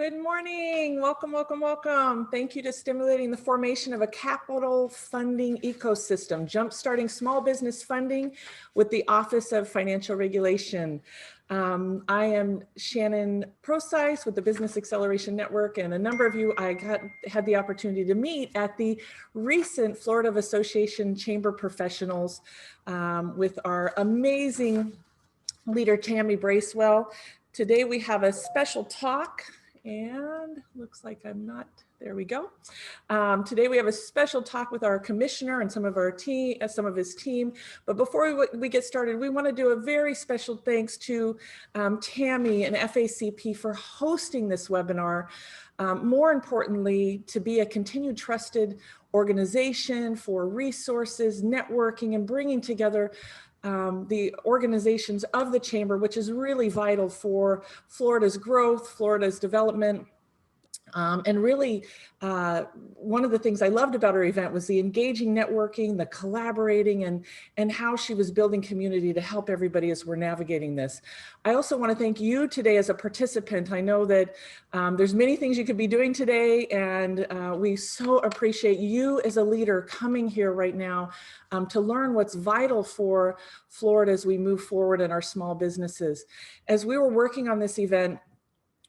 Good morning. Welcome, welcome, welcome. Thank you to stimulating the formation of a capital funding ecosystem, jumpstarting small business funding with the Office of Financial Regulation. I am Shannon Procyse with the Business Acceleration Network, and a number of you I had the opportunity to meet at the recent Florida Association Chamber Professionals with our amazing leader, Tammy Bracewell. Today we have a special talk, and looks like I'm not, there we go. Today we have a special talk with our commissioner and some of our team, some of his team. But before we get started, we want to do a very special thanks to Tammy and FACP for hosting this webinar. More importantly, to be a continued trusted organization for resources, networking, and bringing together the organizations of the Chamber, which is really vital for Florida's growth, Florida's development. And really, one of the things I loved about her event was the engaging networking, the collaborating, and how she was building community to help everybody as we're navigating this. I also want to thank you today as a participant. I know that there's many things you could be doing today, and we so appreciate you as a leader coming here right now to learn what's vital for Florida as we move forward in our small businesses. As we were working on this event,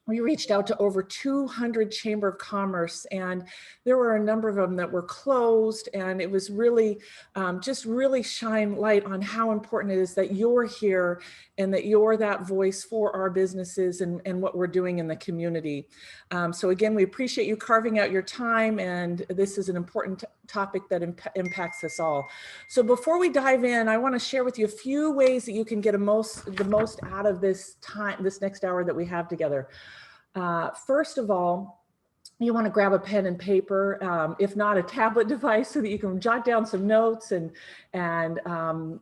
we reached out to over 200 Chamber of Commerce, and there were a number of them that were closed, and it was really just really shine light on how important it is that you're here and that you're that voice for our businesses and what we're doing in the community. So again, we appreciate you carving out your time, and this is an important topic that impacts us all. So before we dive in, I want to share with you a few ways that you can get the most out of this time, this next hour that we have together. First of all, you want to grab a pen and paper, if not a tablet device, so that you can jot down some notes, and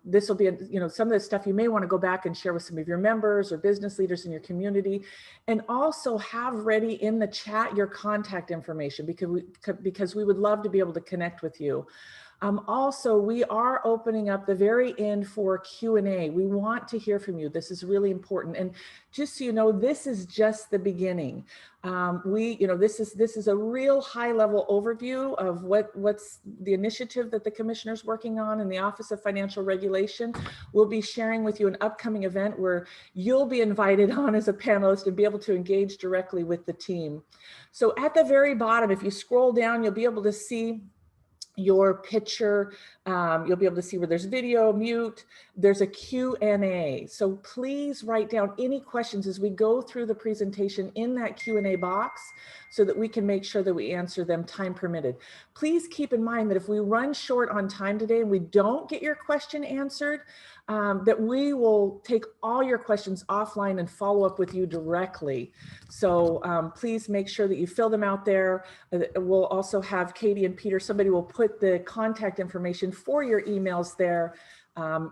this will be, some of the stuff you may want to go back and share with some of your members or business leaders in your community, and also have ready in the chat your contact information, because we would love to be able to connect with you. Also, we are opening up the very end for Q&A. We want to hear from you. This is really important. And just so you know, this is just the beginning. This is a real high-level overview of what's the initiative that the commissioner's working on in the Office of Financial Regulation. We'll be sharing with you an upcoming event where you'll be invited on as a panelist and be able to engage directly with the team. So at the very bottom, if you scroll down, you'll be able to see your picture. You'll be able to see where there's video, mute, there's a Q&A. So please write down any questions as we go through the presentation in that Q&A box so that we can make sure that we answer them time permitted. Please keep in mind that if we run short on time today and we don't get your question answered, that we will take all your questions offline and follow up with you directly. So please make sure that you fill them out there. We'll also have Katie and Peter, somebody will put the contact information for your emails there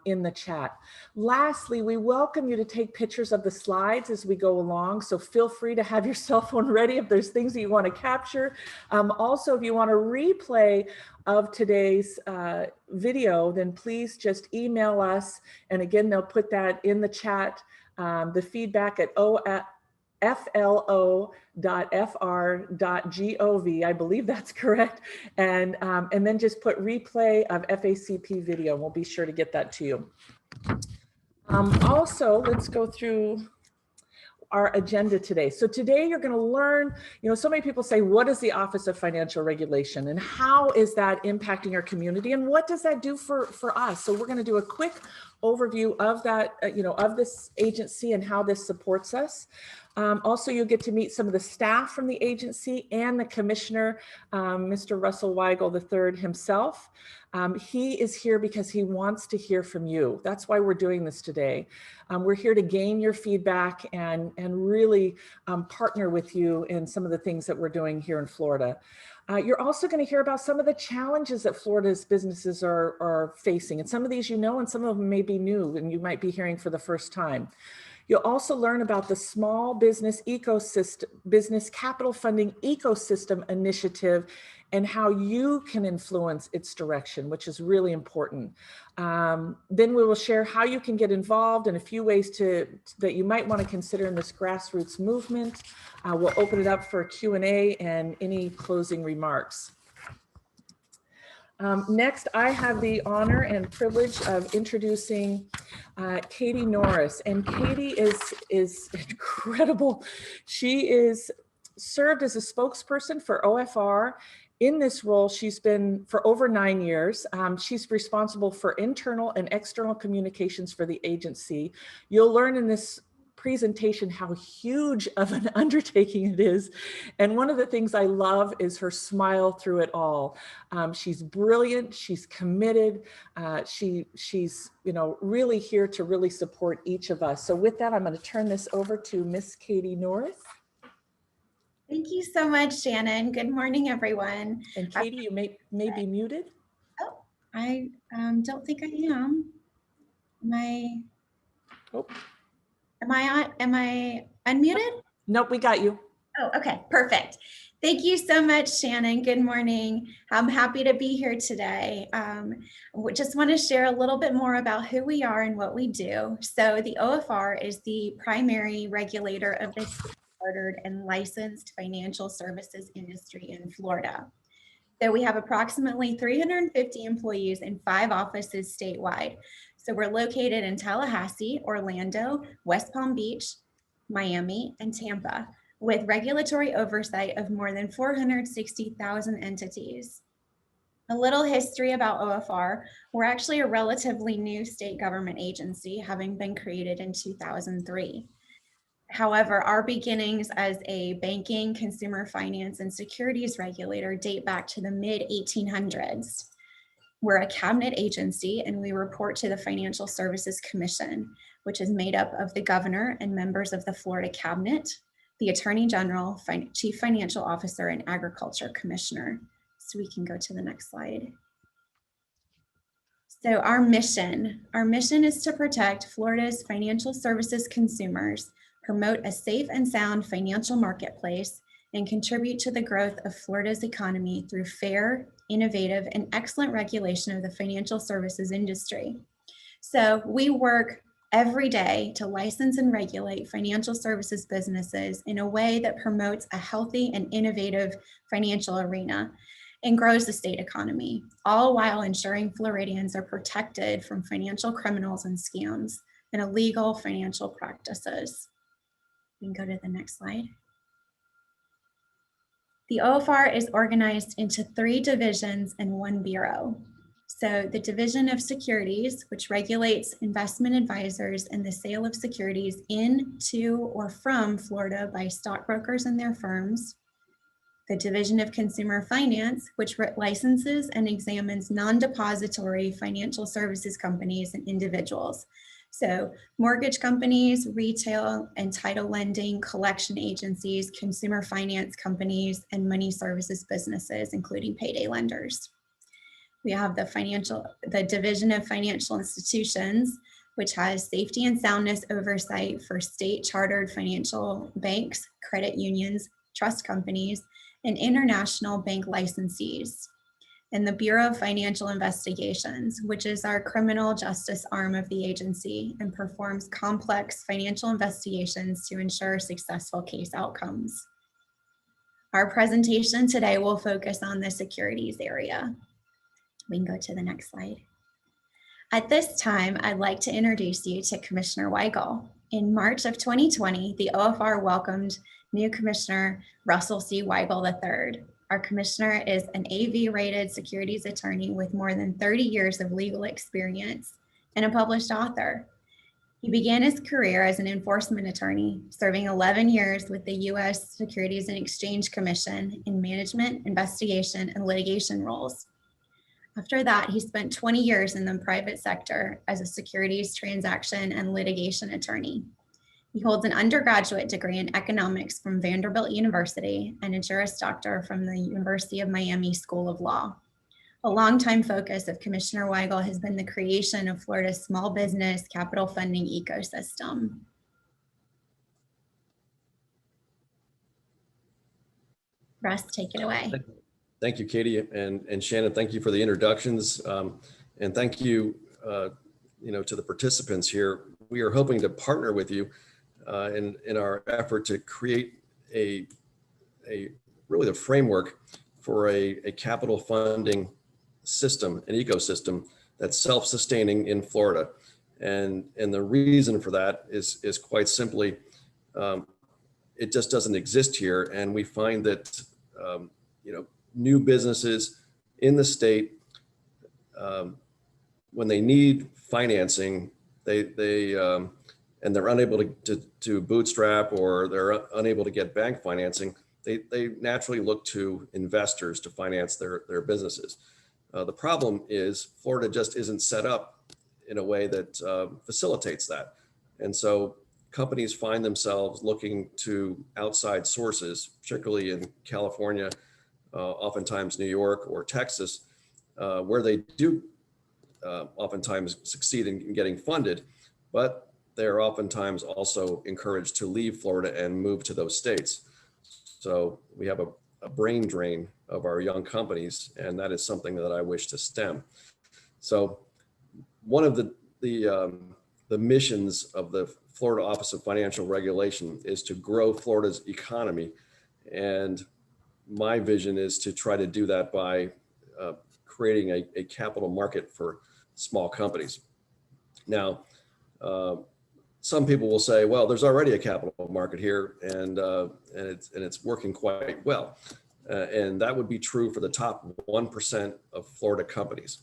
in the chat. Lastly, we welcome you to take pictures of the slides as we go along. So feel free to have your cell phone ready if there's things that you want to capture. Also, if you want a replay of today's video, then please just email us. And again, they'll put that in the chat, the feedback at flo.fr.gov. I believe that's correct. And then just put replay of FACP video. We'll be sure to get that to you. Also, let's go through our agenda today. So today you're going to learn, so many people say, what is the Office of Financial Regulation and how is that impacting our community and what does that do for us? So we're going to do a quick overview of that, of this agency and how this supports us. Also, you'll get to meet some of the staff from the agency and the commissioner, Mr. Russell Weigel III himself. He is here because he wants to hear from you. That's why we're doing this today. We're here to gain your feedback and really partner with you in some of the things that we're doing here in Florida. You're also going to hear about some of the challenges that Florida's businesses are facing. And some of these and some of them may be new and you might be hearing for the first time. You'll also learn about the Small Business Ecosystem, Business Capital Funding Ecosystem Initiative and how you can influence its direction, which is really important. Then we will share how you can get involved and a few ways that you might want to consider in this grassroots movement. We'll open it up for Q&A and any closing remarks. Next, I have the honor and privilege of introducing Katie Norris. And Katie is incredible. She is served as a spokesperson for OFR. In this role, she's been for over 9 years. She's responsible for internal and external communications for the agency. You'll learn in this presentation how huge of an undertaking it is. And one of the things I love is her smile through it all. She's brilliant, she's committed, she's really here to really support each of us. So with that, I'm going to turn this over to Miss Katie Norris. Thank you so much, Shannon. Good morning, everyone. And Katie, you may be muted. Oh, I don't think I am. Am I unmuted? Nope, we got you. Oh, okay, perfect. Thank you so much, Shannon. Good morning. I'm happy to be here today. Just want to share a little bit more about who we are and what we do. So the OFR is the primary regulator of the chartered and licensed financial services industry in Florida. So we have approximately 350 employees in 5 offices statewide. So we're located in Tallahassee, Orlando, West Palm Beach, Miami, and Tampa, with regulatory oversight of more than 460,000 entities. A little history about OFR. We're actually a relatively new state government agency, having been created in 2003. However, our beginnings as a banking, consumer finance, and securities regulator date back to the mid-1800s. We're a cabinet agency and we report to the Financial Services Commission, which is made up of the governor and members of the Florida cabinet, the attorney general, chief financial officer, and agriculture commissioner. So we can go to the next slide. So our mission is to protect Florida's financial services consumers, promote a safe and sound financial marketplace, and contribute to the growth of Florida's economy through fair, innovative, and excellent regulation of the financial services industry. So we work every day to license and regulate financial services businesses in a way that promotes a healthy and innovative financial arena and grows the state economy, all while ensuring Floridians are protected from financial criminals and scams and illegal financial practices. We can go to the next slide. The OFR is organized into 3 divisions and 1 bureau. So the Division of Securities, which regulates investment advisors and the sale of securities in, to, or from Florida by stockbrokers and their firms. The Division of Consumer Finance, which licenses and examines non-depository financial services companies and individuals. So mortgage companies, retail and title lending, collection agencies, consumer finance companies, and money services businesses, including payday lenders. We have the Division of Financial Institutions, which has safety and soundness oversight for state chartered financial banks, credit unions, trust companies, and international bank licensees. And the Bureau of Financial Investigations, which is our criminal justice arm of the agency and performs complex financial investigations to ensure successful case outcomes. Our presentation today will focus on the securities area. We can go to the next slide. At this time, I'd like to introduce you to Commissioner Weigel. In March of 2020, the OFR welcomed new Commissioner Russell C. Weigel III. Our commissioner is an AV-rated securities attorney with more than 30 years of legal experience and a published author. He began his career as an enforcement attorney, serving 11 years with the U.S. Securities and Exchange Commission in management, investigation, and litigation roles. After that, he spent 20 years in the private sector as a securities, transaction, and litigation attorney. He holds an undergraduate degree in economics from Vanderbilt University and a Juris Doctor from the University of Miami School of Law. A longtime focus of Commissioner Weigel has been the creation of Florida's small business capital funding ecosystem. Russ, take it away. Thank you, Katie, and Shannon. Thank you for the introductions, and thank you, to the participants here. We are hoping to partner with you in our effort to create a really the framework for a capital funding system, an ecosystem that's self-sustaining in Florida. And the reason for that is quite simply, it just doesn't exist here. And we find that, new businesses in the state, when they need financing, and they're unable to bootstrap, or they're unable to get bank financing, they naturally look to investors to finance their businesses. The problem is Florida just isn't set up in a way that facilitates that. And so companies find themselves looking to outside sources, particularly in California, oftentimes New York or Texas, where they do oftentimes succeed in getting funded, but they're oftentimes also encouraged to leave Florida and move to those states. So we have a brain drain of our young companies, and that is something that I wish to stem. So one of the missions of the Florida Office of Financial Regulation is to grow Florida's economy. And my vision is to try to do that by creating a capital market for small companies. Now, some people will say, well, there's already a capital market here, and it's working quite well. And that would be true for the top 1% of Florida companies.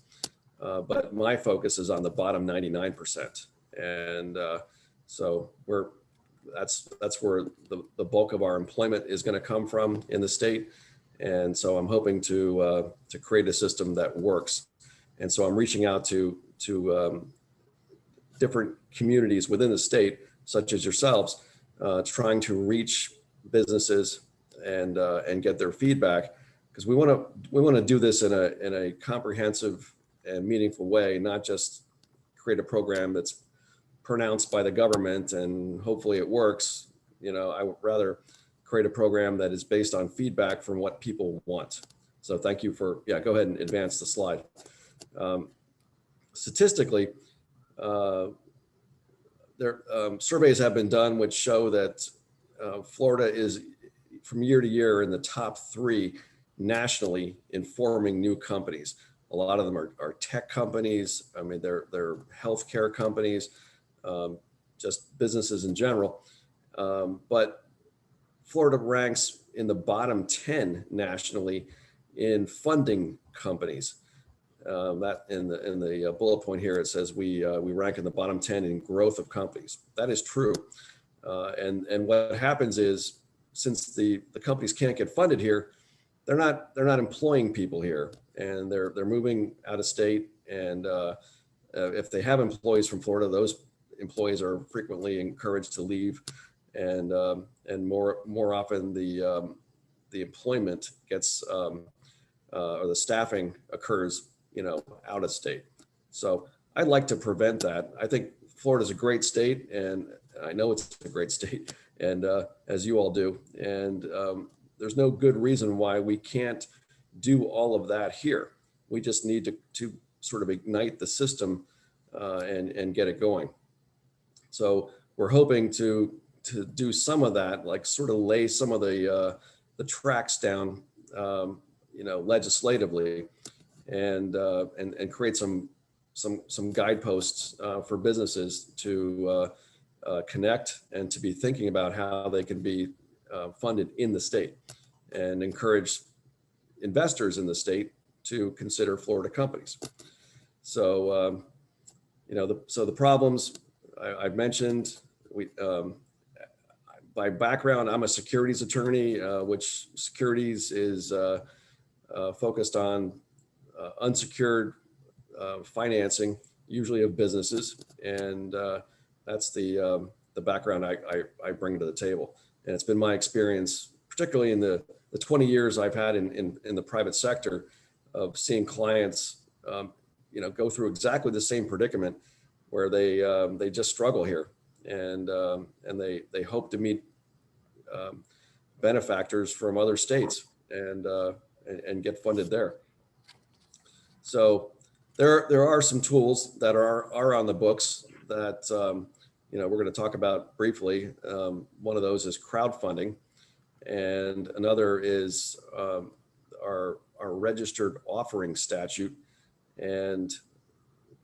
But my focus is on the bottom 99%. And so that's where the bulk of our employment is going to come from in the state. And so I'm hoping to create a system that works. And so I'm reaching out to different communities within the state, such as yourselves, trying to reach businesses and get their feedback, because we want to do this in a comprehensive and meaningful way, not just create a program that's pronounced by the government and hopefully it works. I would rather create a program that is based on feedback from what people want. So thank you for, go ahead and advance the slide. Statistically, surveys have been done which show that Florida is from year to year in the top 3 nationally in forming new companies. A lot of them are tech companies. I mean, they're healthcare companies, just businesses in general. But Florida ranks in the bottom 10 nationally in funding companies. That in the bullet point here, it says we rank in the bottom 10 in growth of companies. That is true. And what happens is, since the companies can't get funded here, they're not employing people here, and they're moving out of state. And if they have employees from Florida, those employees are frequently encouraged to leave, and more often the employment gets or the staffing occurs out of state. So I'd like to prevent that. I think Florida's a great state, and I know it's a great state, and as you all do, and there's no good reason why we can't do all of that here. We just need to sort of ignite the system and get it going. So we're hoping to do some of that, like sort of lay some of the tracks down, legislatively, and create some guideposts for businesses to connect and to be thinking about how they can be funded in the state, and encourage investors in the state to consider Florida companies. So, the problems I've mentioned. By background, I'm a securities attorney, which securities is focused on unsecured financing, usually of businesses, and that's the background I bring to the table. And it's been my experience, particularly in the 20 years I've had in the private sector, of seeing clients, go through exactly the same predicament, where they just struggle here, and they hope to meet benefactors from other states, and and get funded there. So there are some tools that are on the books that we're going to talk about briefly. One of those is crowdfunding, and another is our registered offering statute, and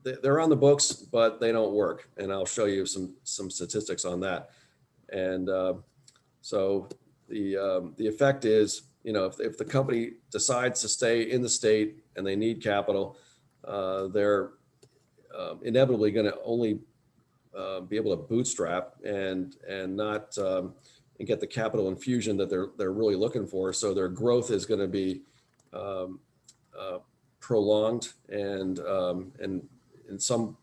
they're on the books, but they don't work. And I'll show you some statistics on that. And so the effect is, if the company decides to stay in the state and they need capital, they're inevitably going to only be able to bootstrap and not and get the capital infusion that they're really looking for. So their growth is going to be prolonged and in some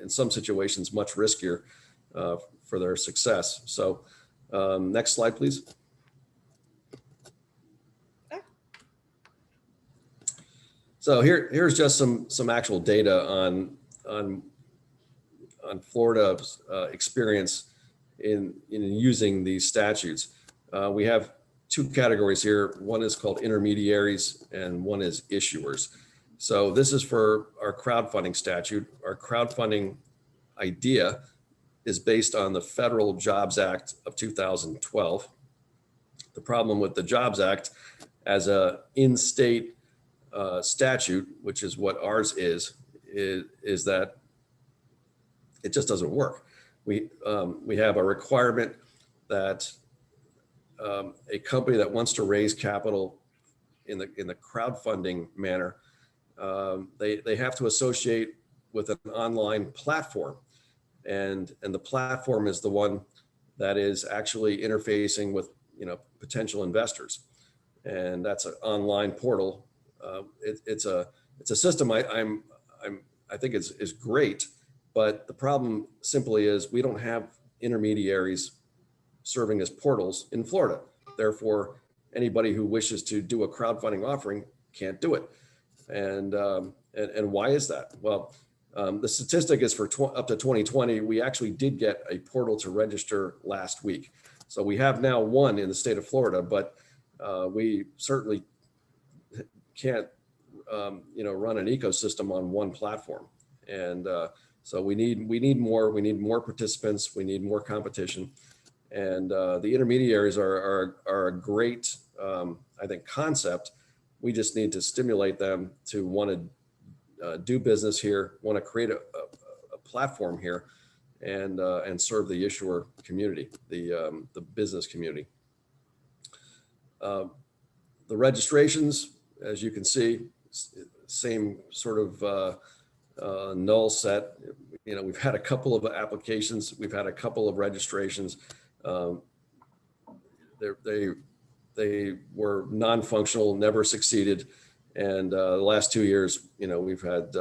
situations much riskier for their success. So next slide, please. So here's just some actual data on Florida's experience in using these statutes. We have two categories here. One is called intermediaries and one is issuers. So this is for our crowdfunding statute. Our crowdfunding idea is based on the Federal Jobs Act of 2012. The problem with the Jobs Act as a in-state statute, which is what ours is that it just doesn't work. We have a requirement that a company that wants to raise capital in the crowdfunding manner, they have to associate with an online platform, and the platform is the one that is actually interfacing with potential investors, and that's an online portal. It's a system I think is great, but the problem simply is we don't have intermediaries serving as portals in Florida. Therefore, anybody who wishes to do a crowdfunding offering can't do it. And why is that? Well, the statistic is for up to 2020. We actually did get a portal to register last week. So we have now one in the state of Florida, but we certainly can't run an ecosystem on one platform. And so we need more participants. We need more competition. And the intermediaries are a great, I think, concept. We just need to stimulate them to want to do business here, want to create a platform here, and serve the issuer community, the business community. The registrations, as you can see, same sort of null set. We've had a couple of applications. We've had a couple of registrations. They were non-functional, never succeeded. And the last 2 years, we've had,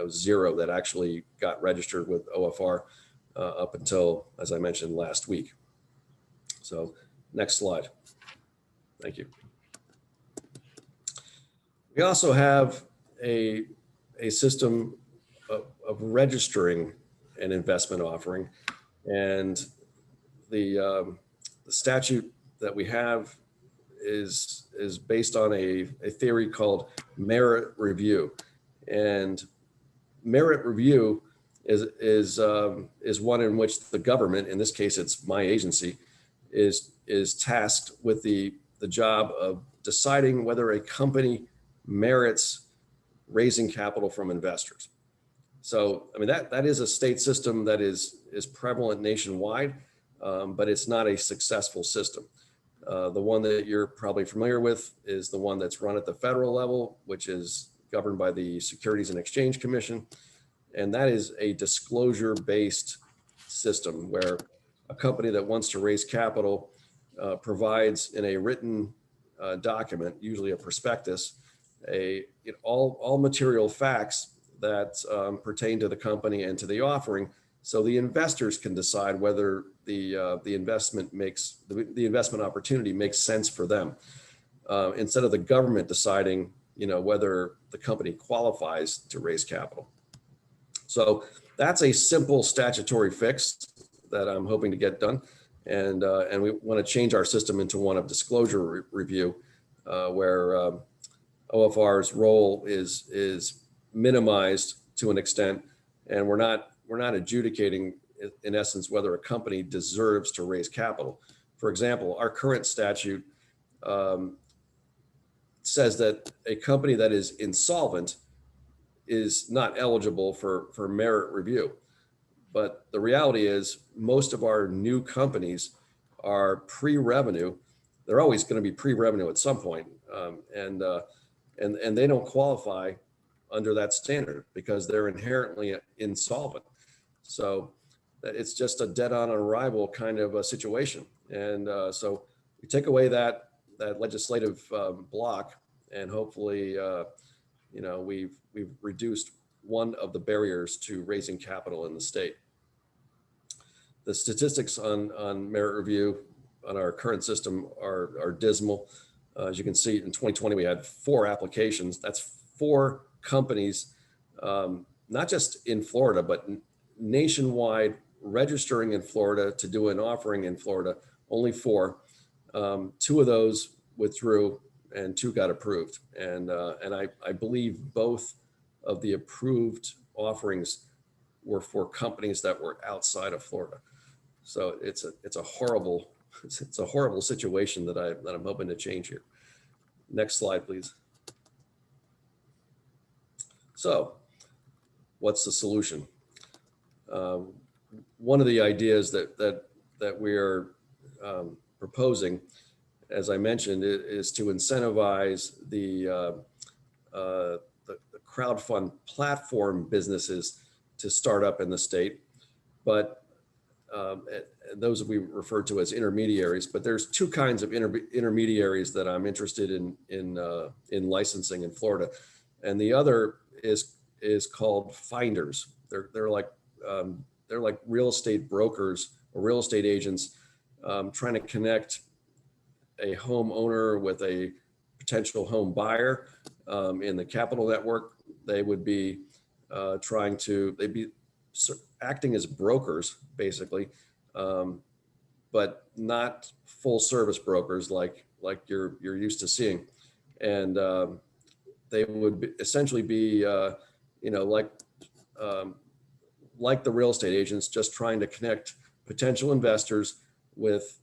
zero that actually got registered with OFR up until, as I mentioned, last week. So next slide. Thank you. We also have a system of registering an investment offering, and the statute that we have is based on a theory called merit review, and merit review is one in which the government, in this case it's my agency, is tasked with the job of deciding whether a company merits raising capital from investors. So, I mean, that is a state system that is prevalent nationwide, but it's not a successful system. The one that you're probably familiar with is the one that's run at the federal level, which is governed by the Securities and Exchange Commission. And that is a disclosure-based system where a company that wants to raise capital provides in a written document, usually a prospectus, all material facts that pertain to the company and to the offering, so the investors can decide whether the investment opportunity makes sense for them, instead of the government deciding whether the company qualifies to raise capital. So that's a simple statutory fix that I'm hoping to get done, and we want to change our system into one of disclosure review. where OFR's role is minimized to an extent, and we're not adjudicating in essence whether a company deserves to raise capital. For example, our current statute says that a company that is insolvent is not eligible for merit review. But the reality is most of our new companies are pre-revenue. They're always going to be pre-revenue at some point. And they don't qualify under that standard because they're inherently insolvent. So it's just a dead on arrival kind of a situation. And so we take away that legislative block, and hopefully, we've reduced one of the barriers to raising capital in the state. The statistics on merit review on our current system are dismal. As you can see, in 2020, we had 4 applications. That's 4 companies, not just in Florida, but nationwide, registering in Florida to do an offering in Florida, only 4. 2 of those withdrew and 2 got approved. And I believe both of the approved offerings were for companies that were outside of Florida. So it's a horrible situation that I'm hoping to change here. Next slide, please. So what's the solution? One of the ideas that we are proposing, as I mentioned, is to incentivize the crowdfund platform businesses to start up in the state, but those we refer to as intermediaries. But there's 2 kinds of intermediaries that I'm interested in licensing in Florida, and the other is called finders. They're like real estate brokers or real estate agents trying to connect a homeowner with a potential home buyer in the capital network. They would be they'd be acting as brokers basically, but not full service brokers like you're used to seeing. And they would essentially be like the real estate agents, just trying to connect potential investors with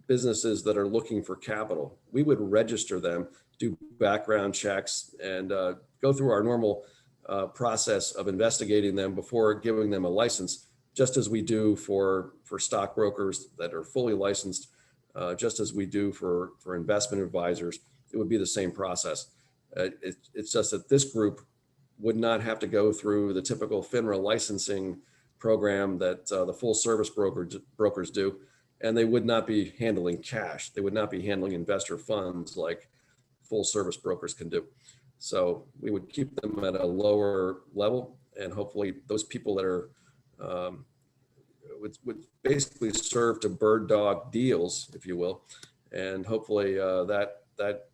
businesses that are looking for capital. We would register them, do background checks, and go through our normal process of investigating them before giving them a license, just as we do for stockbrokers that are fully licensed, just as we do for investment advisors. It would be the same process. It's just that this group would not have to go through the typical FINRA licensing program that the full service brokers do, and they would not be handling cash. They would not be handling investor funds like full service brokers can do. So we would keep them at a lower level, and hopefully those people that are would basically serve to bird dog deals, if you will, and hopefully that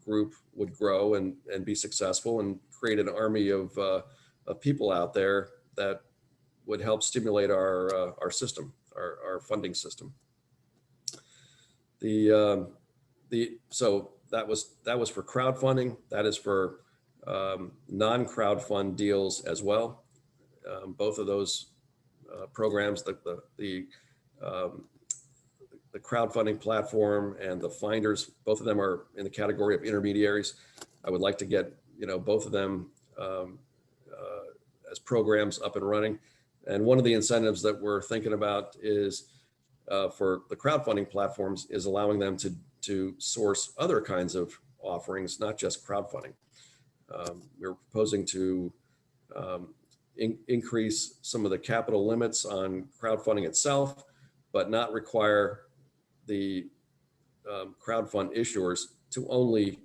group would grow and be successful and create an army of people out there that would help stimulate our system, our funding system. So that was for crowdfunding. That is for non-crowdfund deals as well. Both of those programs, the crowdfunding platform and the finders, both of them are in the category of intermediaries. I would like to get both of them as programs up and running. And one of the incentives that we're thinking about is for the crowdfunding platforms is allowing them to source other kinds of offerings, not just crowdfunding. We're proposing to increase some of the capital limits on crowdfunding itself, but not require the crowdfund issuers to only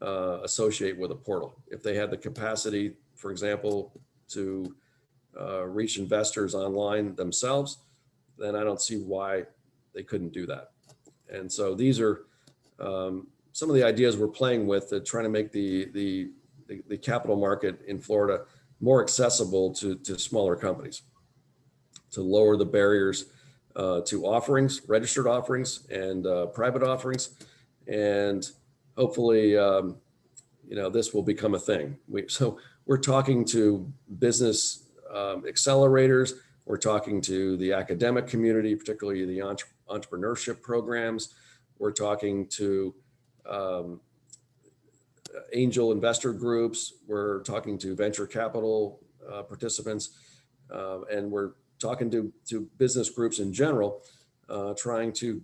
associate with a portal. If they had the capacity, for example, to reach investors online themselves, then I don't see why they couldn't do that. And so these are some of the ideas we're playing with, trying to make the capital market in Florida more accessible to smaller companies, to lower the barriers to offerings, registered offerings, and private offerings, and hopefully, this will become a thing. So we're talking to business accelerators. We're talking to the academic community, particularly the entrepreneurship programs. We're talking to angel investor groups. We're talking to venture capital participants, and we're talking to business groups in general, trying to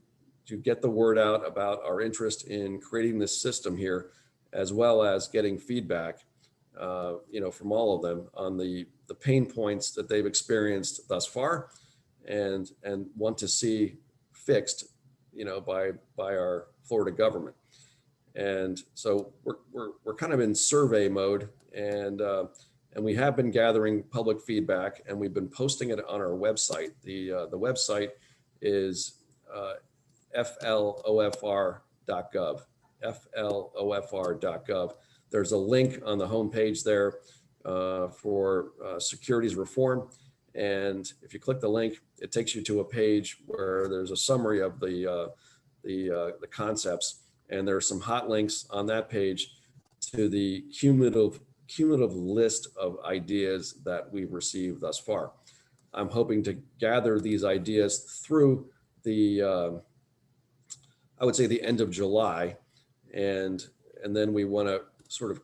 get the word out about our interest in creating this system here, as well as getting feedback, from all of them on the pain points that they've experienced thus far, and want to see fixed, by our Florida government. And so we're kind of in survey mode, and we have been gathering public feedback, and we've been posting it on our website. The website is flofr.gov, flofr.gov. There's a link on the homepage there for securities reform. And if you click the link, it takes you to a page where there's a summary of the concepts. And there are some hot links on that page to the cumulative list of ideas that we've received thus far. I'm hoping to gather these ideas through I would say the end of July, and then we want to sort of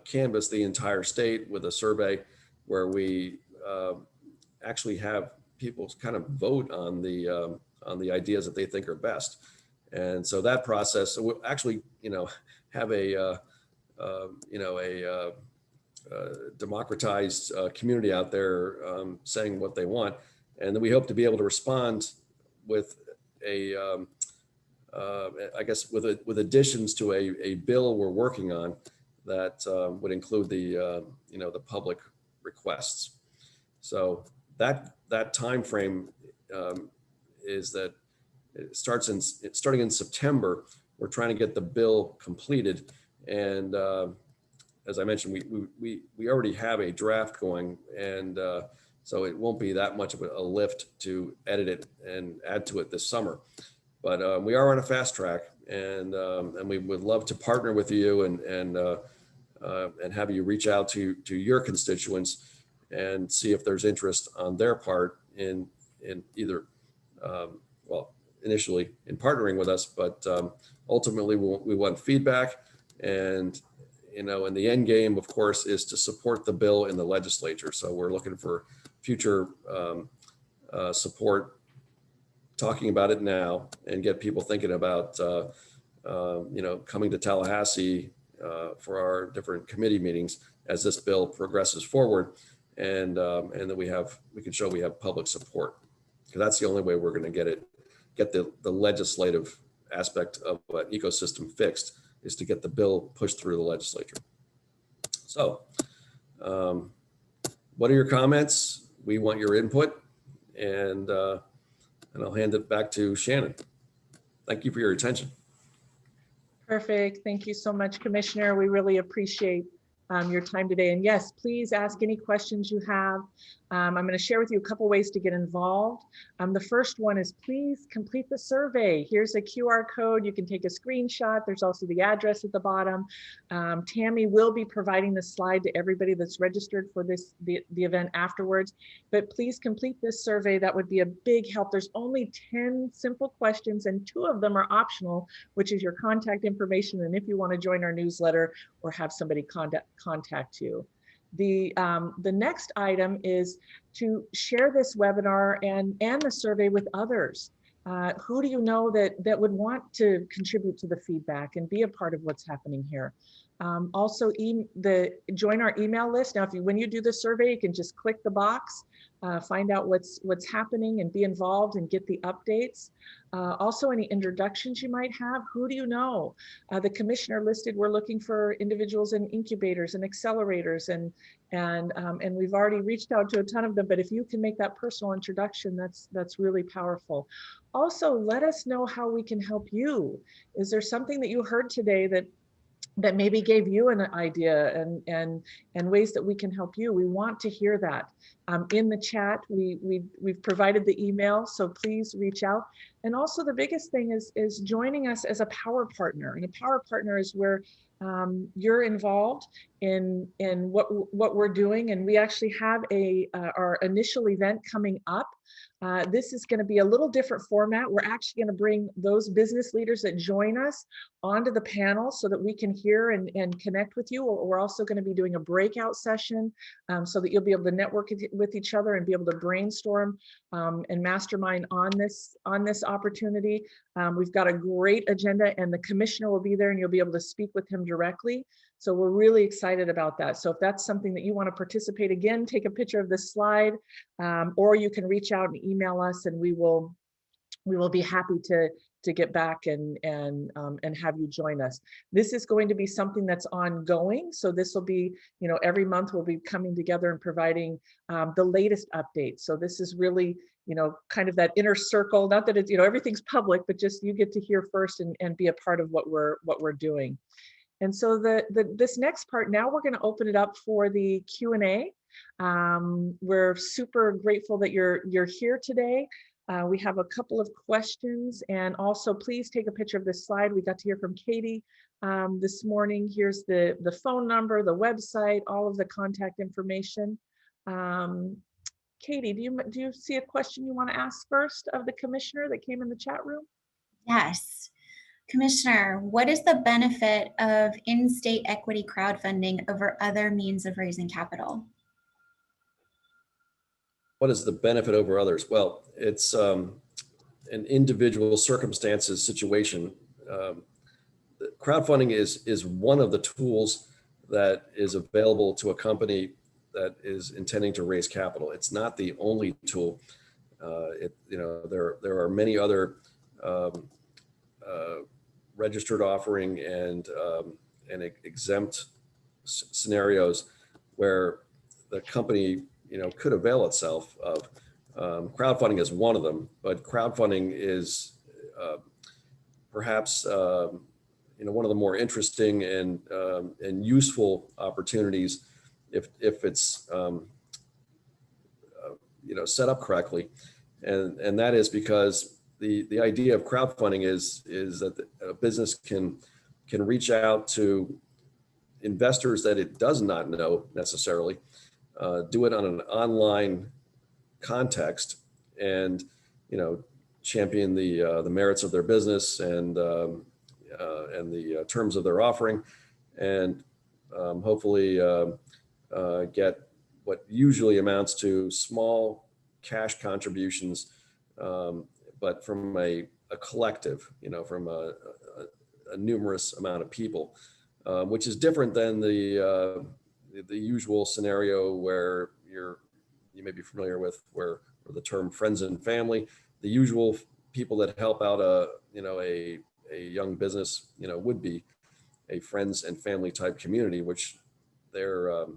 canvass the entire state with a survey where we actually have people kind of vote on the ideas that they think are best. And so that process, so we'll actually, have a democratized community out there saying what they want. And then we hope to be able to respond with with additions to a bill we're working on that would include the public requests. So that time frame is that starting in September. We're trying to get the bill completed, and as I mentioned, we already have a draft going, and so it won't be that much of a lift to edit it and add to it this summer. But we are on a fast track, and we would love to partner with you and have you reach out to your constituents and see if there's interest on their part in either initially in partnering with us, but ultimately we want feedback, and and the end game, of course, is to support the bill in the legislature. So we're looking for future support, talking about it now, and get people thinking about coming to Tallahassee for our different committee meetings as this bill progresses forward, and that we can show we have public support, because that's the only way we're going to get the legislative aspect of an ecosystem fixed, is to get the bill pushed through the legislature. So what are your comments? We want your input, and I'll hand it back to Shannon. Thank you for your attention. Perfect. Thank you so much, Commissioner. We really appreciate your time today. And yes, please ask any questions you have. I'm going to share with you a couple ways to get involved. The first one is please complete the survey. Here's a QR code. You can take a screenshot. There's also the address at the bottom. Tammy will be providing the slide to everybody that's registered for the event afterwards. But please complete this survey. That would be a big help. There's only 10 simple questions, and 2 of them are optional, which is your contact information and if you want to join our newsletter or have somebody contact you. The next item is to share this webinar and the survey with others. Who do you know that would want to contribute to the feedback and be a part of what's happening here? Also, join our email list. Now, when you do the survey, you can just click the box, find out what's happening and be involved and get the updates. Also, any introductions you might have. Who do you know? The commissioner listed, we're looking for individuals in incubators and accelerators, and we've already reached out to a ton of them, but if you can make that personal introduction, that's really powerful. Also, let us know how we can help you. Is there something that you heard today that that maybe gave you an idea and ways that we can help you. We want to hear that. In the chat, we've provided the email, so please reach out. And also the biggest thing is joining us as a power partner. And a power partner is where you're involved in what we're doing. And we actually have our initial event coming up. This is going to be a little different format. We're actually going to bring those business leaders that join us onto the panel so that we can hear and connect with you. We're also going to be doing a breakout session so that you'll be able to network with each other and be able to brainstorm and mastermind on this opportunity. We've got a great agenda, and the commissioner will be there, and you'll be able to speak with him directly. So we're really excited about that. So if that's something that you want to participate, again, take a picture of this slide, or you can reach out and email us, and we will be happy to get back and have you join us. This is going to be something that's ongoing. So this will be, every month we'll be coming together and providing the latest updates. So this is really, kind of that inner circle, not that it's, everything's public, but just you get to hear first and be a part of what we're doing. And so this next part, now we're going to open it up for the Q&A. We're super grateful that you're here today. We have a couple of questions, and also please take a picture of this slide. We got to hear from Katie this morning. Here's the phone number, the website, all of the contact information. Katie, do you see a question you want to ask first of the commissioner that came in the chat room? Yes. Commissioner, what is the benefit of in-state equity crowdfunding over other means of raising capital? What is the benefit over others? Well, it's an individual circumstances situation. Crowdfunding is one of the tools that is available to a company that is intending to raise capital. It's not the only tool. There are many other registered offering and exempt scenarios where the company could avail itself of. Crowdfunding is one of them, but crowdfunding is perhaps one of the more interesting and useful opportunities if it's set up correctly, and that is because the idea of crowdfunding is that a business can reach out to investors that it does not know necessarily, do it on an online context, and champion the merits of their business and the terms of their offering, and hopefully get what usually amounts to small cash contributions, but from a collective, from a numerous amount of people, which is different than the usual scenario where you may be familiar with, where the term friends and family, the usual people that help out a young business, would be a friends and family type community, which their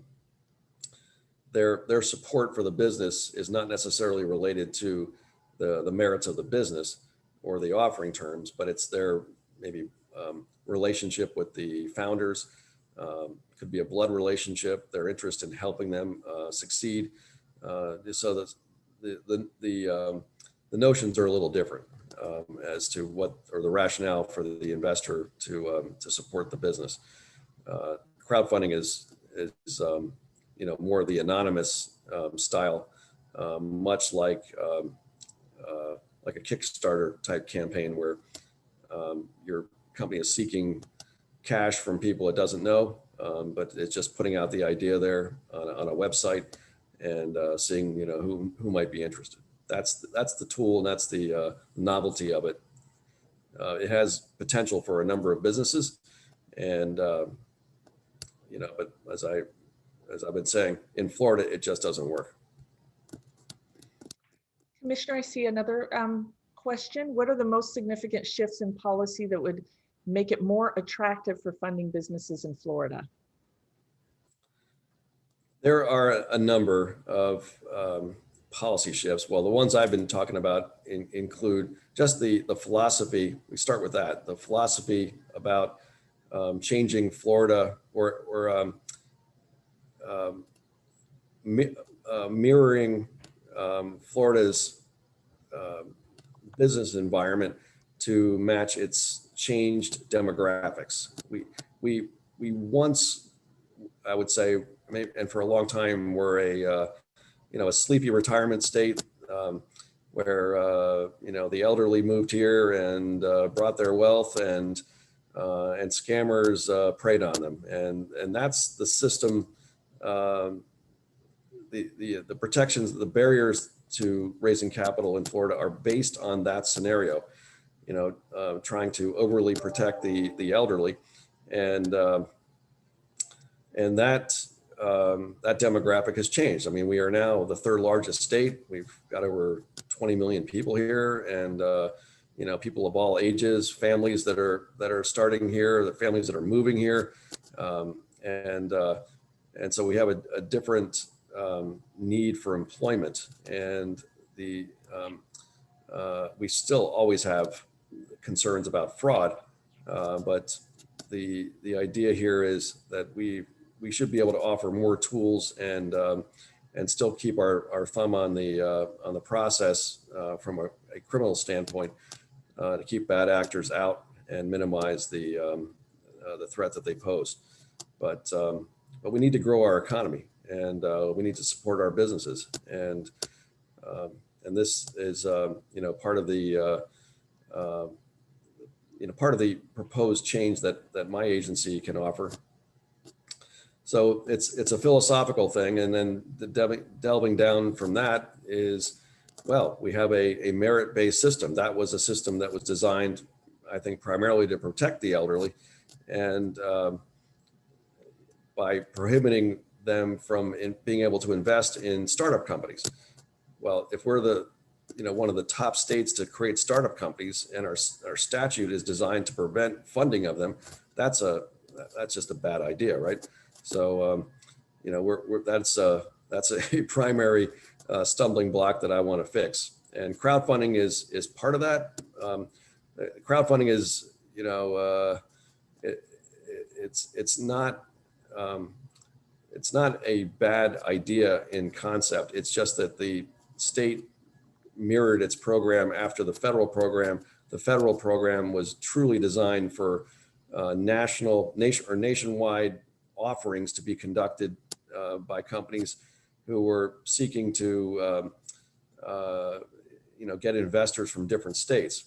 support for the business is not necessarily related to the merits of the business or the offering terms, but it's their maybe relationship with the founders. Could be a blood relationship, their interest in helping them succeed. So the notions are a little different as to what or the rationale for the investor to support the business. Crowdfunding is more of the anonymous style, much like a Kickstarter type campaign where your company is seeking cash from people it doesn't know, but it's just putting out the idea there on a website and seeing who might be interested. That's the tool, and that's the novelty of it. It has potential for a number of businesses, and but as I've been saying, in Florida, it just doesn't work. Commissioner, I see another question. What are the most significant shifts in policy that would make it more attractive for funding businesses in Florida? There are a number of policy shifts. Well, the ones I've been talking about include just the philosophy. We start with that, the philosophy about changing Florida or mirroring Florida's business environment to match its changed demographics. We once, I would say, and for a long time, were a sleepy retirement state where the elderly moved here and brought their wealth, and scammers preyed on them, and that's the system. The protections, the barriers to raising capital in Florida are based on that scenario. Trying to overly protect the elderly, and that demographic has changed. I mean, we are now the third largest state. We've got over 20 million people here, and people of all ages, families that are starting here, the families that are moving here, and so we have a different need for employment, and we still always have concerns about fraud, but the idea here is that we should be able to offer more tools and still keep our thumb on the process from a criminal standpoint, to keep bad actors out and minimize the threat that they pose. But we need to grow our economy, and we need to support our businesses, and this is part of the proposed change that my agency can offer. So it's a philosophical thing, and then delving down from that is, well, we have a merit-based system. That was a system that was designed, I think, primarily to protect the elderly, and by prohibiting them from being able to invest in startup companies. Well, if we're one of the top states to create startup companies, and our statute is designed to prevent funding of them, that's just a bad idea, right? So that's a primary stumbling block that I want to fix, and crowdfunding is part of that. Crowdfunding is it's not a bad idea in concept. It's just that the state mirrored its program after the federal program. The federal program was truly designed for nationwide offerings to be conducted by companies who were seeking to get investors from different states.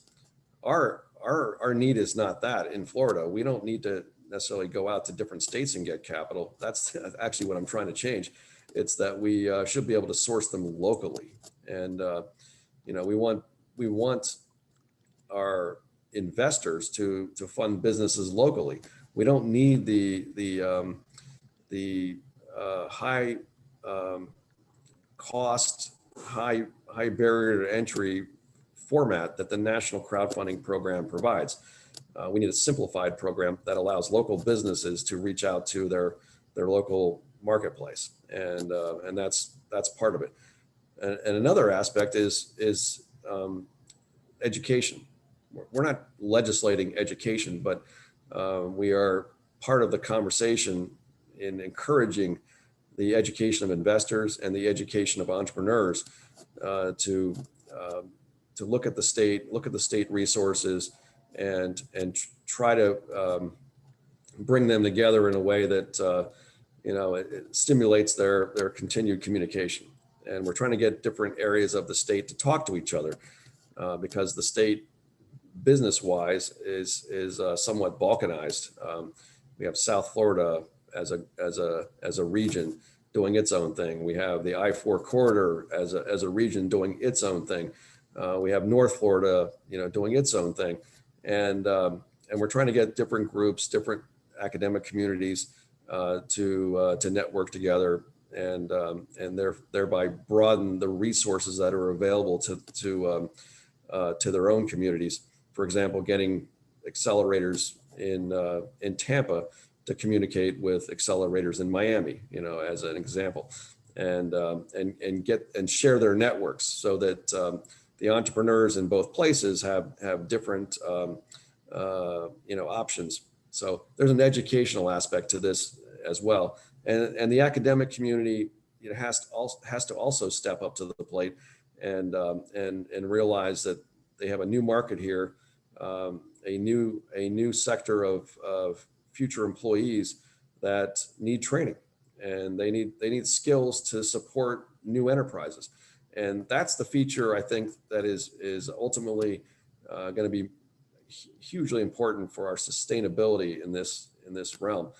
Our need is not that. In Florida, we don't need to necessarily go out to different states and get capital. That's actually what I'm trying to change. It's that we should be able to source them locally, and we want our investors to fund businesses locally. We don't need the high cost, high barrier to entry format that the national crowdfunding program provides. We need a simplified program that allows local businesses to reach out to their local marketplace, and that's part of it. And another aspect is education. We're not legislating education, but we are part of the conversation in encouraging the education of investors and the education of entrepreneurs to look at the state resources and try to bring them together in a way that it stimulates their continued communication. And we're trying to get different areas of the state to talk to each other because the state, business-wise, is somewhat balkanized. We have South Florida as a region doing its own thing. We have the I-4 corridor as a region doing its own thing. We have North Florida, doing its own thing, and we're trying to get different groups, different academic communities to network together and thereby broaden the resources that are available to their own communities. For example, getting accelerators in Tampa to communicate with accelerators in Miami, as an example, and share their networks so that the entrepreneurs in both places have different options So there's an educational aspect to this as well. And the academic community, has to also step up to the plate and realize that they have a new market here, a new sector of future employees that need training, and they need skills to support new enterprises. And that's the feature, I think, that is ultimately going to be hugely important for our sustainability in this realm.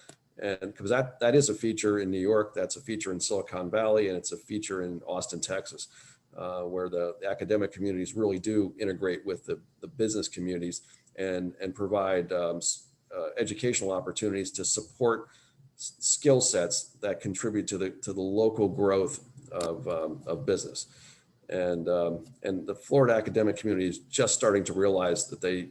And because that is a feature in New York, that's a feature in Silicon Valley, and it's a feature in Austin, Texas, where the academic communities really do integrate with the business communities and provide educational opportunities to support skill sets that contribute to the local growth of business. And the Florida academic community is just starting to realize that they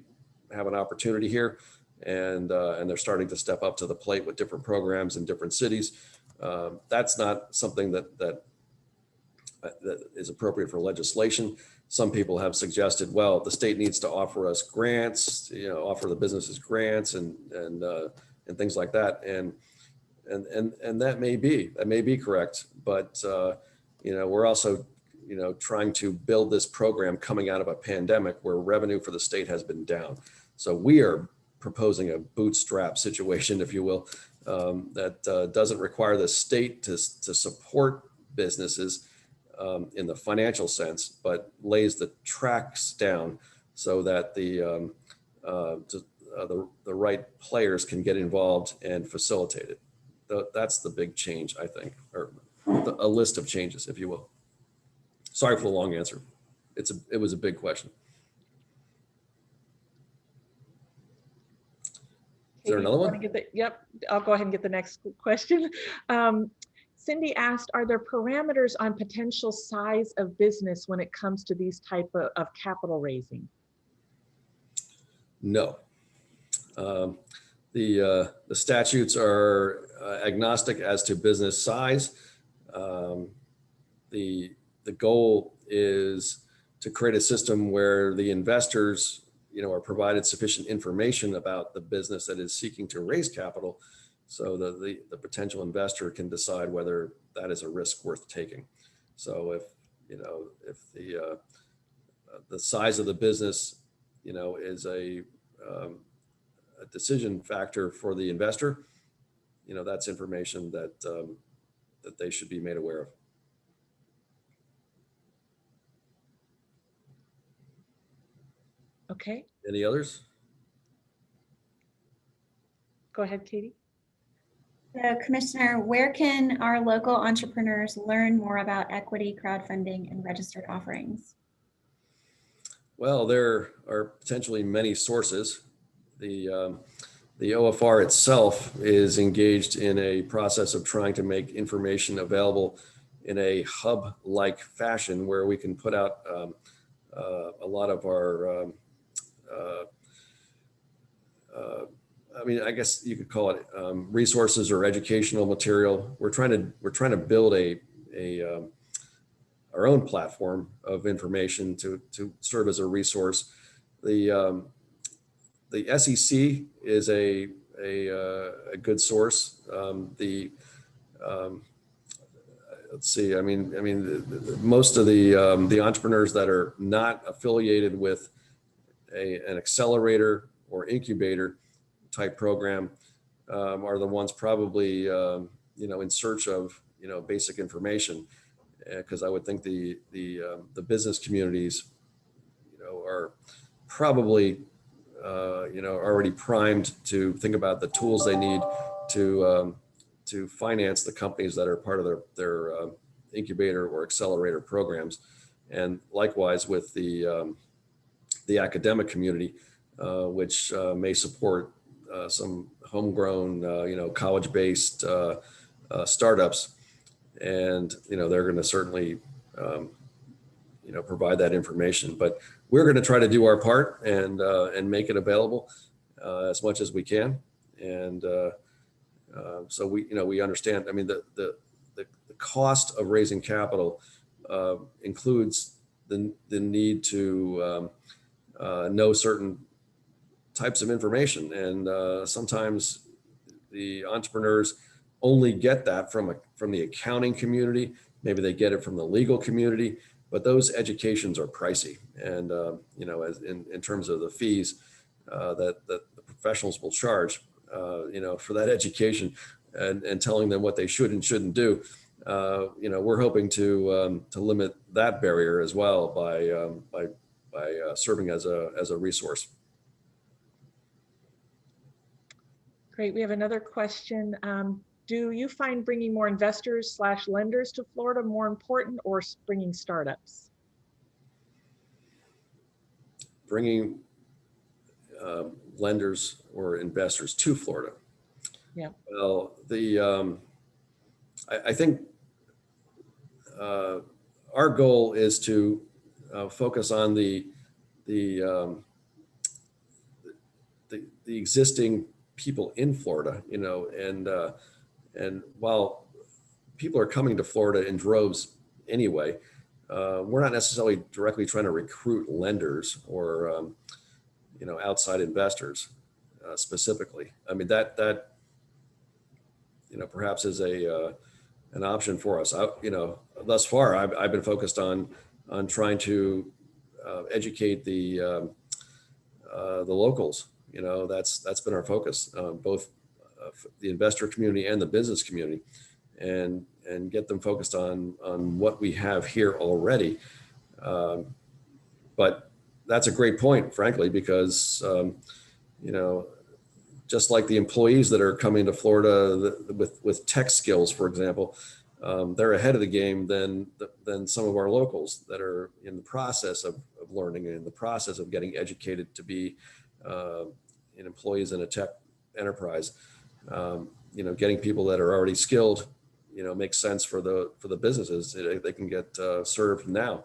have an opportunity here, and they're starting to step up to the plate with different programs in different cities. That's not something that is appropriate for legislation. Some people have suggested, well, the state needs to offer us grants, offer the businesses grants and things like that. And that may be correct, but we're also trying to build this program coming out of a pandemic where revenue for the state has been down. So we are proposing a bootstrap situation, if you will, that doesn't require the state to support businesses in the financial sense, but lays the tracks down so that the right players can get involved and facilitate it. That's the big change, I think, or a list of changes, if you will. Sorry for the long answer. It was a big question. Is there another one? Yep, I'll go ahead and get the next question. Cindy asked, are there parameters on potential size of business when it comes to these type of capital raising? No. The statutes are agnostic as to business size. The goal is to create a system where the investors, are provided sufficient information about the business that is seeking to raise capital, so that the potential investor can decide whether that is a risk worth taking. So if the size of the business, is a decision factor for the investor, that's information that they should be made aware of. Okay. Any others? Go ahead, Katie. So, Commissioner, where can our local entrepreneurs learn more about equity, crowdfunding, and registered offerings? Well, there are potentially many sources. The OFR itself is engaged in a process of trying to make information available in a hub-like fashion where we can put out a lot of our I guess you could call it resources or educational material. We're trying to build our own platform of information to serve as a resource. The SEC is a good source. Let's see. Most of the entrepreneurs that are not affiliated with an accelerator or incubator type program are the ones probably in search of basic information, because I would think the business communities are probably already primed to think about the tools they need to finance the companies that are part of their incubator or accelerator programs. And likewise with the academic community, which may support some homegrown, college-based startups, and they're going to certainly provide that information. But we're going to try to do our part and make it available as much as we can. And so we understand. The cost of raising capital includes the need to know certain types of information. And sometimes the entrepreneurs only get that from the accounting community. Maybe they get it from the legal community, but those educations are pricey. And as in terms of the fees that the professionals will charge, for that education and telling them what they should and shouldn't do, we're hoping to limit that barrier as well by serving as a resource. Great. We have another question. Do you find bringing more investors/lenders to Florida more important, or bringing startups? Bringing lenders or investors to Florida. Yeah. Well, I think our goal is to focus on the existing people in Florida, and while people are coming to Florida in droves anyway, we're not necessarily directly trying to recruit lenders or outside investors specifically. I mean, that perhaps is an option for us. Thus far, I've been focused on trying to educate the locals. That's been our focus, both the investor community and the business community, and get them focused on what we have here already. But that's a great point, frankly, because just like the employees that are coming to Florida with tech skills, for example, they're ahead of the game than some of our locals that are in the process of learning and in the process of getting educated to be employees in a tech enterprise. Getting people that are already skilled, makes sense for the businesses. They can get served now.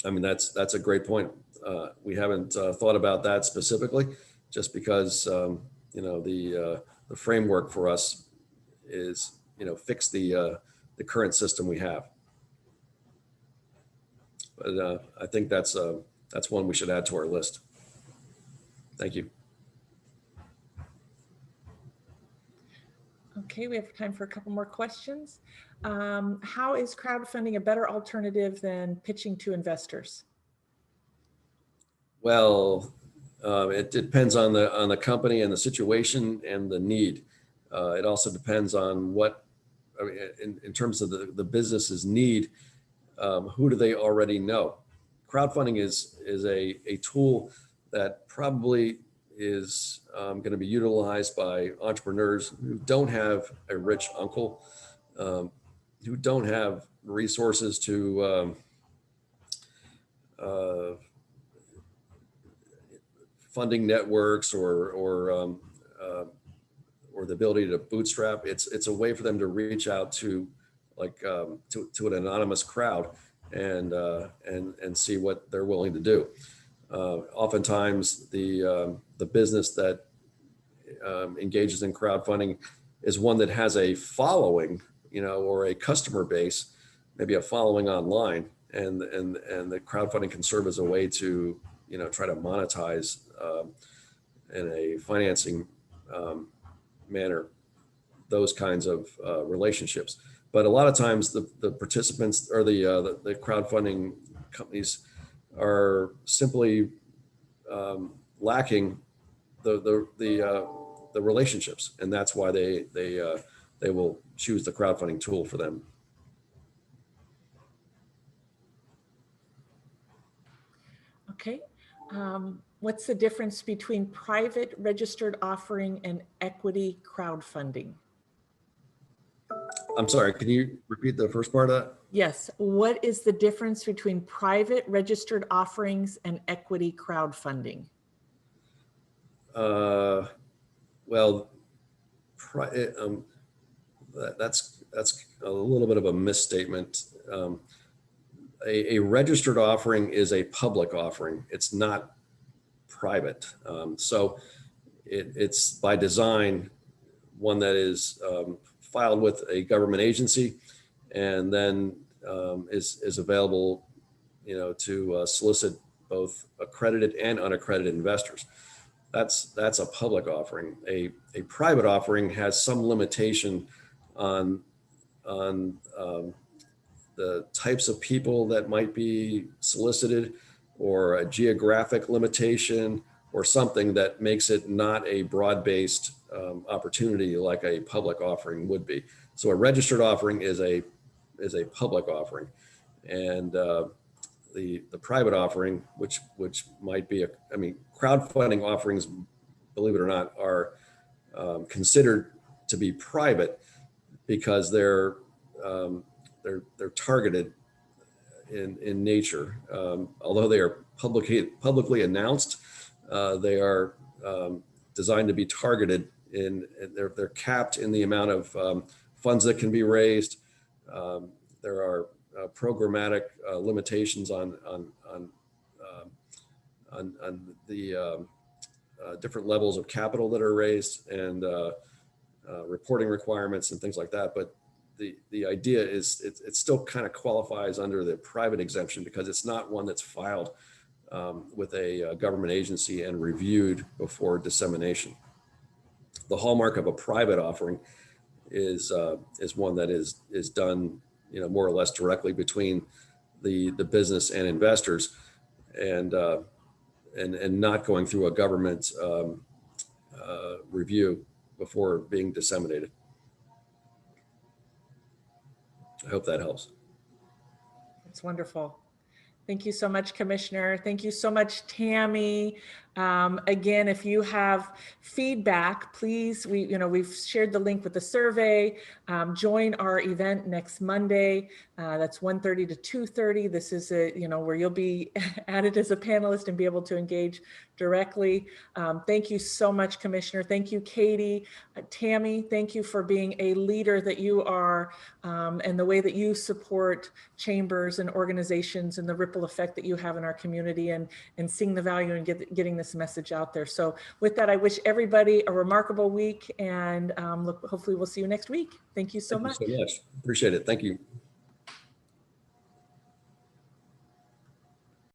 That's a great point. We haven't thought about that specifically, just because the framework for us is fix the current system we have. But I think that's one we should add to our list. Thank you. Okay, we have time for a couple more questions. How is crowdfunding a better alternative than pitching to investors? Well, it depends on the company and the situation and the need. It also depends on in terms of the business's need, who do they already know? Crowdfunding is a tool that probably is going to be utilized by entrepreneurs who don't have a rich uncle, who don't have resources to funding networks or the ability to bootstrap. It's a way for them to reach out to an anonymous crowd and see what they're willing to do. Oftentimes the business that engages in crowdfunding is one that has a following, or a customer base, maybe a following online, and the crowdfunding can serve as a way to try to monetize in a financing manner those kinds of relationships. But a lot of times the participants or the crowdfunding companies are simply lacking the relationships, and that's why they will choose the crowdfunding tool for them. Okay. What's the difference between private registered offering and equity crowdfunding? I'm sorry, can you repeat the first part of that? Yes. What is the difference between private registered offerings and equity crowdfunding? Well, that's a little bit of a misstatement. A registered offering is a public offering. It's not private. So it's by design one that is filed with a government agency, and then is available, to solicit both accredited and unaccredited investors. That's a public offering. A private offering has some limitation on the types of people that might be solicited, or a geographic limitation, or something that makes it not a broad-based opportunity like a public offering would be. So a registered offering is a public offering, and the private offering, which might be crowdfunding offerings, believe it or not, are considered to be private because they're targeted in nature. Although they are publicly announced, they are designed to be targeted they're capped in the amount of funds that can be raised. There are programmatic limitations on the different levels of capital that are raised, and reporting requirements and things like that. But the idea is it still kind of qualifies under the private exemption because it's not one that's filed with a government agency and reviewed before dissemination. The hallmark of a private offering is one that is done, more or less directly between the business and investors, and not going through a government review before being disseminated. I hope that helps. It's wonderful. Thank you so much, Commissioner. Thank you so much, Tammy. Again, if you have feedback, please, we've shared the link with the survey. Join our event next Monday. That's 1:30 to 2:30. This is where you'll be added as a panelist and be able to engage directly. Thank you so much, Commissioner. Thank you, Katie. Tammy, thank you for being a leader that you are, and the way that you support chambers and organizations and the ripple effect that you have in our community, and seeing the value in getting this message out there. So with that, I wish everybody a remarkable week, and hopefully we'll see you next week. Thank you so much. Thank you so much. Appreciate it. Thank you.